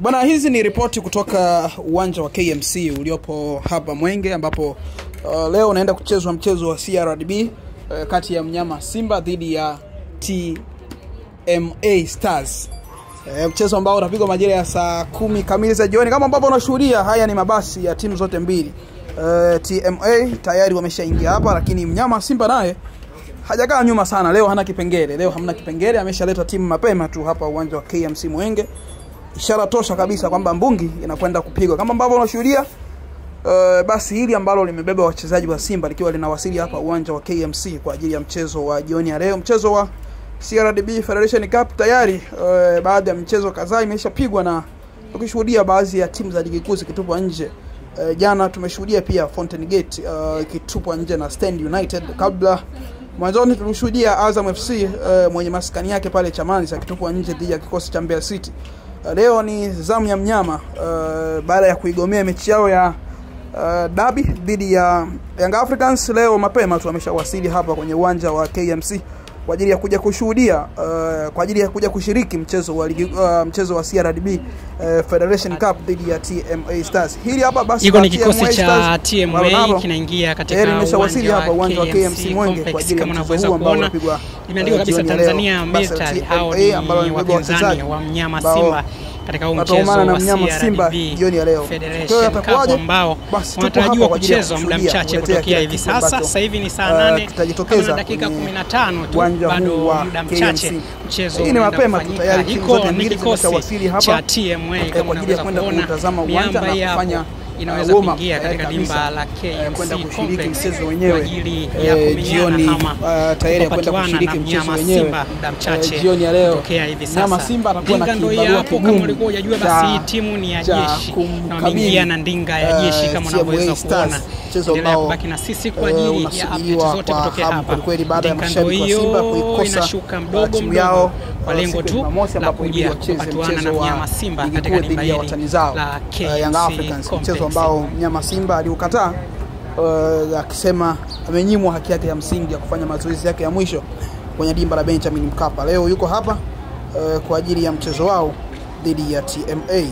Bwana, hizi ni ripoti kutoka uwanja wa KMC uliopo hapa Mwenge, ambapo leo unaenda kuchezwa mchezo wa CRDB kati ya mnyama Simba dhidi ya TMA Stars. Mchezo ambao utapigwa majira ya saa 10 kamili za jioni. Kama ambavyo unashuhudia, haya ni mabasi ya timu zote mbili. TMA tayari wameshaingia hapa, lakini mnyama Simba naye hajakaa nyuma sana. Leo hana kipengele. Leo hamna kipengele, ameshaleta timu mapema tu hapa uwanja wa KMC Mwenge. Ishara tosha kabisa kwamba mbungi inakwenda kupigwa. Kama ambavyo unashuhudia, basi hili ambalo limebeba wachezaji wa Simba likiwa linawasili hapa uwanja wa KMC kwa ajili ya mchezo wa jioni ya leo. Mchezo wa CRDB Federation Cup tayari baada ya mchezo kadhaa imeshapigwa, na tukishuhudia baadhi ya timu za ligi kuu zikitupwa nje. Jana tumeshuhudia pia Fountain Gate ikitupwa nje na Stand United. Kabla mwanzoni tulishuhudia Azam FC mwenye maskani yake pale Chamazi akitupwa nje dhidi ya kikosi cha Mbeya City. Leo ni zamu ya mnyama baada ya kuigomea mechi yao ya derby dhidi ya Young Africans. Leo mapema tu ameshawasili hapa kwenye uwanja wa KMC kwa ajili ya kuja kushuhudia kwa ajili ya kuja kushiriki mchezo wa CRDB Federation Cup dhidi ya TMA Stars. Hili hapa basi ni kikosi cha TMA kinaingia katika uwanja wa KMC Mwenge kwa ajili ya mchezo huu ambao unapigwa. Imeandikwa kabisa Tanzania Military, hao ni wapinzani wa mnyama Simba katika huu mchezo wa Simba jioni ya leo. Kwa atakuwaje ambao wanatarajiwa kuchezwa muda mchache kutokea hivi sasa. Sasa hivi ni saa 8 na dakika 15 tu, bado muda mchache mchezo. Hii ni mapema tayari kikosi cha TMA kama unaweza kutazama uwanja na kufanya inaweza kuingia katika dimba la KMC kushiriki mchezo wenyewe jioni, tayari kwenda kushiriki mchezo wenyewe jioni ya leo. Nyama Simba atakuwa na kibarua kigumu. Kama ulikuwa hujajua, basi hii timu ni ya jeshi na wameingia na ndinga ya jeshi kama unavyoweza kuona. Mchezo ambao baki na sisi kwa ajili ya update zote kutokea hapa. Kweli baada ya mashabiki wa Simba kuikosa inashuka mdogo mdogo kwa lengo tu la kuja kupatuana na mnyama Simba katika dimba hili la Young Africans, mchezo ambao mnyama Simba aliukataa akisema amenyimwa haki yake ya msingi ya kufanya mazoezi yake ya mwisho kwenye dimba la Benjamin Mkapa. Leo yuko hapa kwa ajili ya mchezo wao dhidi ya TMA.